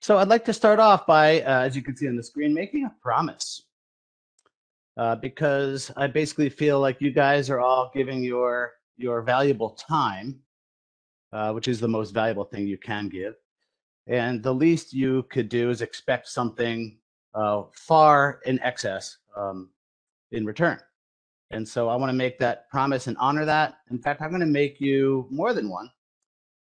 So I'd like to start off by, as you can see on the screen, making a promise. Because I basically feel like you guys are all giving your valuable time, which is the most valuable thing you can give. And the least you could do is expect something far in excess in return. And so I want to make that promise and honor that. In fact, I'm going to make you more than one.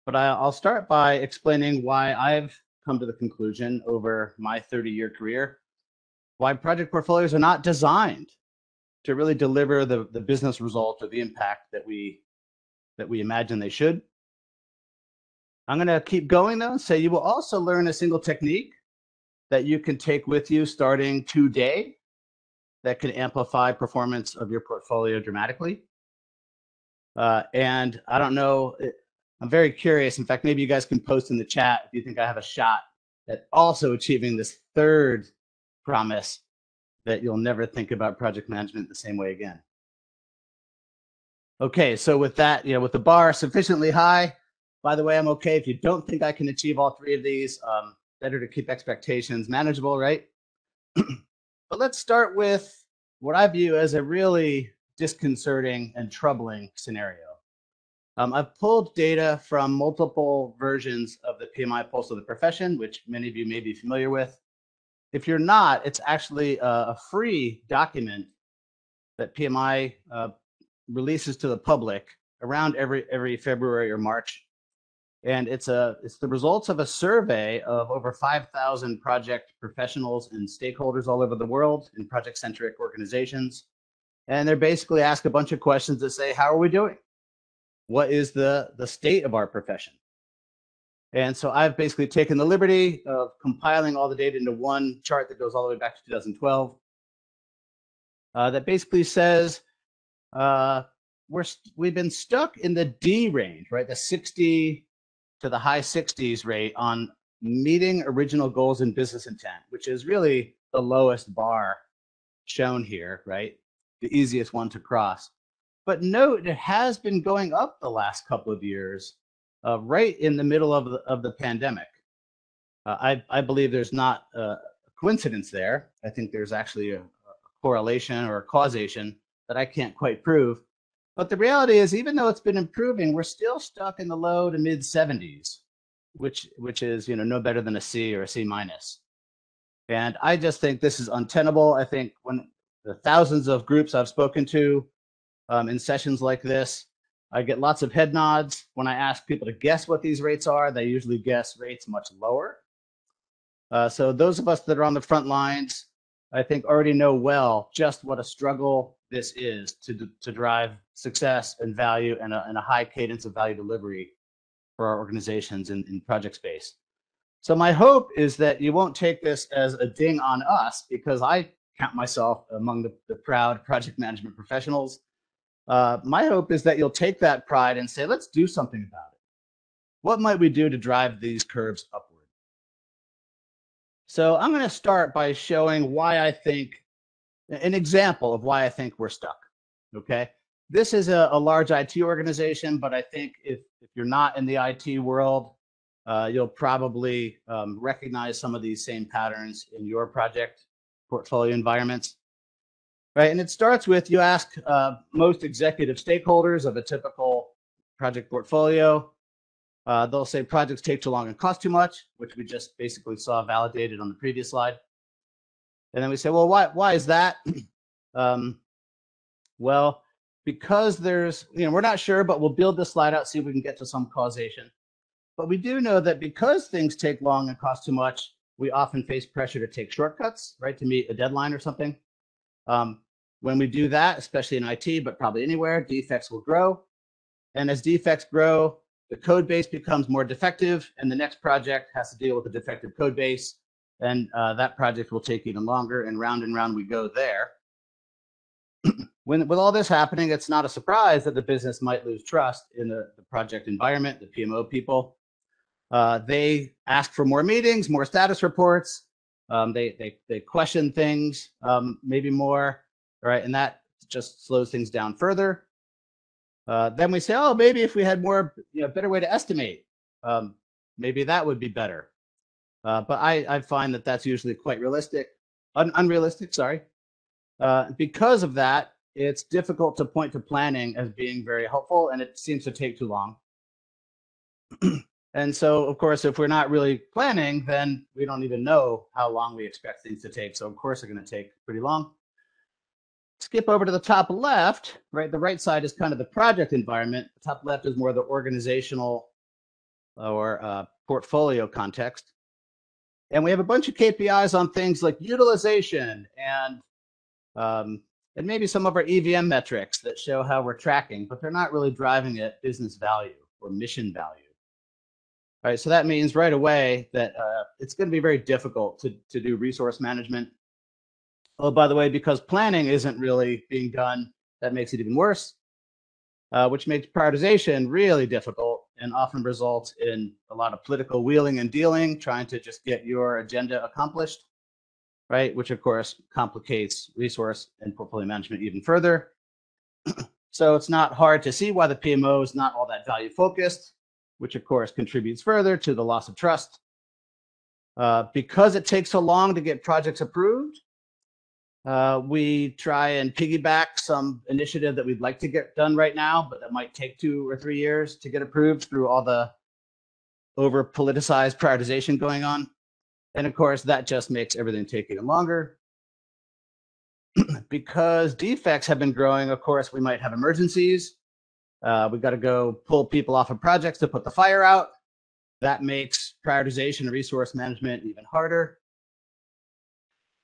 But I'll start by explaining why I've come to the conclusion over my 30-year career, why project portfolios are not designed to really deliver the business result or the impact that we imagine they should. I'm going to keep going though and say you will also learn a single technique that you can take with you starting today that can amplify performance of your portfolio dramatically. And I don't know, I'm very curious. In fact, maybe you guys can post in the chat if you think I have a shot at also achieving this third promise that you'll never think about project management the same way again. Okay, so with that, with the bar sufficiently high, by the way, I'm okay if you don't think I can achieve all three of these. Better to keep expectations manageable, right? But let's start with what I view as a really disconcerting and troubling scenario. I've pulled data from multiple versions of the PMI Pulse of the profession, which many of you may be familiar with. If you're not, it's actually a free document that PMI releases to the public around every February or March. And it's the results of a survey of over 5,000 project professionals and stakeholders all over the world in project-centric organizations. And they're basically asked a bunch of questions that say, how are we doing? What is the state of our profession? And so I've basically taken the liberty of compiling all the data into one chart that goes all the way back to 2012 that basically says we've been stuck in the D range, right? The 60 to the high 60s rate on meeting original goals and business intent, which is really the lowest bar shown here, right? The easiest one to cross. But note, it has been going up the last couple of years, right in the middle of the pandemic. I believe there's not a coincidence there. I think there's actually a correlation or a causation that I can't quite prove. But the reality is, even though it's been improving, we're still stuck in the low to mid 70s, which is no better than a C or a C minus. And I just think this is untenable. I think when the thousands of groups I've spoken to in sessions like this, I get lots of head nods. When I ask people to guess what these rates are, they usually guess rates much lower. So those of us that are on the front lines, I think already know well just what a struggle this is to drive success and value and a high cadence of value delivery for our organizations in project space. So my hope is that you won't take this as a ding on us, because I count myself among the proud project management professionals. My hope is that you'll take that pride and say, let's do something about it. What might we do to drive these curves upward? So I'm going to start by showing why I think, an example of why I think we're stuck, okay? This is a large IT organization, but I think if you're not in the IT world, you'll probably recognize some of these same patterns in your project portfolio environments, right? And it starts with, you ask most executive stakeholders of a typical project portfolio, they'll say projects take too long and cost too much, which we just basically saw validated on the previous slide. And then we say, well, why is that? Well, because there's, we're not sure, but we'll build this slide out, see if we can get to some causation. But we do know that because things take long and cost too much, we often face pressure to take shortcuts, right, to meet a deadline or something. When we do that, especially in IT, but probably anywhere, defects will grow. And as defects grow, the code base becomes more defective, and the next project has to deal with the defective code base. And that project will take even longer, and round we go there. With all this happening, it's not a surprise that the business might lose trust in the project environment, the PMO people. They ask for more meetings, more status reports. They question things, maybe more, right? And that just slows things down further. Then we say, oh, maybe if we had more, better way to estimate, maybe that would be better. But I find that that's usually quite unrealistic, sorry. Because of that, it's difficult to point to planning as being very helpful, and it seems to take too long. And so, of course, if we're not really planning, then we don't even know how long we expect things to take. So, of course, they're going to take pretty long. Skip over to the top left, right? The right side is kind of the project environment. The top left is more the organizational or portfolio context. And we have a bunch of KPIs on things like utilization and maybe some of our EVM metrics that show how we're tracking, but they're not really driving at business value or mission value. All right, so that means right away that it's going to be very difficult to do resource management. Oh, by the way, because planning isn't really being done, that makes it even worse, which makes prioritization really difficult and often results in a lot of political wheeling and dealing, trying to just get your agenda accomplished, right? Which, of course, complicates resource and portfolio management even further. So it's not hard to see why the PMO is not all that value focused, which of course contributes further to the loss of trust. Because it takes so long to get projects approved, we try and piggyback some initiative that we'd like to get done right now, but that might take 2 or 3 years to get approved through all the over politicized prioritization going on. And of course, that just makes everything take even longer. Because defects have been growing, of course, we might have emergencies. We've got to go pull people off of projects to put the fire out. That makes prioritization and resource management even harder.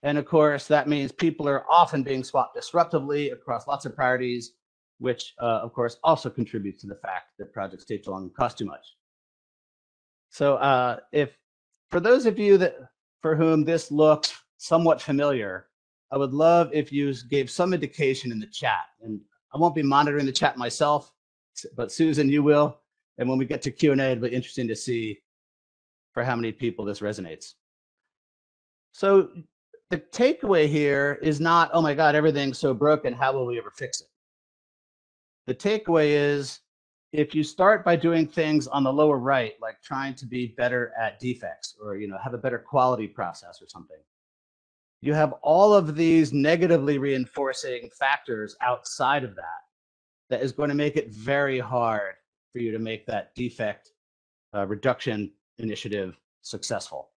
And of course, that means people are often being swapped disruptively across lots of priorities, which of course also contributes to the fact that projects take too long and cost too much. So if for those of you for whom this looks somewhat familiar, I would love if you gave some indication in the chat. And I won't be monitoring the chat myself, but Susan, you will. And when we get to Q&A, it'll be interesting to see for how many people this resonates. So the takeaway here is not, oh my God, everything's so broken, how will we ever fix it? The takeaway is, if you start by doing things on the lower right, like trying to be better at defects or have a better quality process or something, you have all of these negatively reinforcing factors outside of that is going to make it very hard for you to make that defect reduction initiative successful.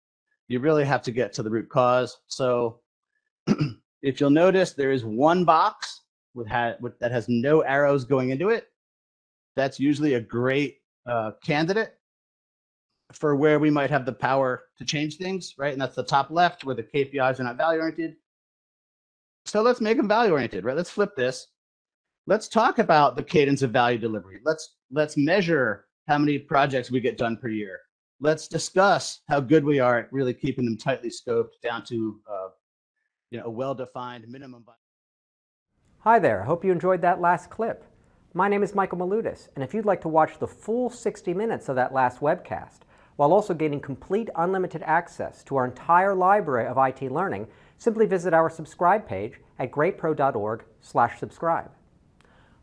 You really have to get to the root cause. So if you'll notice, there is one box that has no arrows going into it. That's usually a great candidate for where we might have the power to change things, right? And that's the top left, where the KPIs are not value-oriented. So let's make them value-oriented, right? Let's flip this. Let's talk about the cadence of value delivery. Let's measure how many projects we get done per year. Let's discuss how good we are at really keeping them tightly scoped down to a well-defined minimum. Hi there, hope you enjoyed that last clip. My name is Michael Maludis, and if you'd like to watch the full 60 minutes of that last webcast, while also gaining complete unlimited access to our entire library of IT learning, simply visit our subscribe page at greatpro.org/subscribe.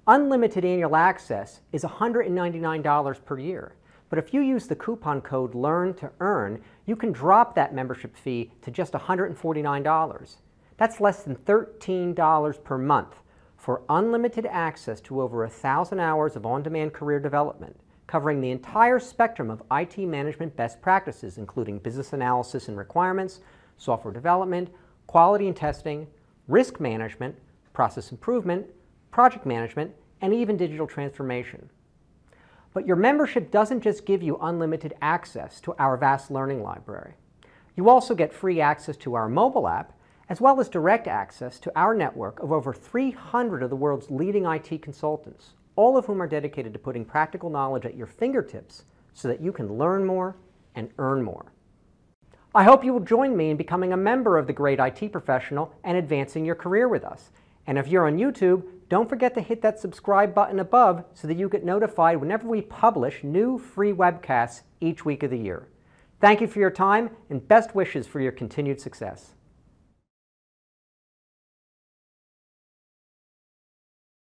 Unlimited annual access is $199 per year, but if you use the coupon code LEARN2EARN, you can drop that membership fee to just $149. That's less than $13 per month for unlimited access to over 1,000 hours of on-demand career development, covering the entire spectrum of IT management best practices, including business analysis and requirements, software development, quality and testing, risk management, process improvement, project management, and even digital transformation. But your membership doesn't just give you unlimited access to our vast learning library. You also get free access to our mobile app, as well as direct access to our network of over 300 of the world's leading IT consultants, all of whom are dedicated to putting practical knowledge at your fingertips so that you can learn more and earn more. I hope you will join me in becoming a member of the Great IT Professional and advancing your career with us. And if you're on YouTube, don't forget to hit that subscribe button above so that you get notified whenever we publish new free webcasts each week of the year. Thank you for your time and best wishes for your continued success.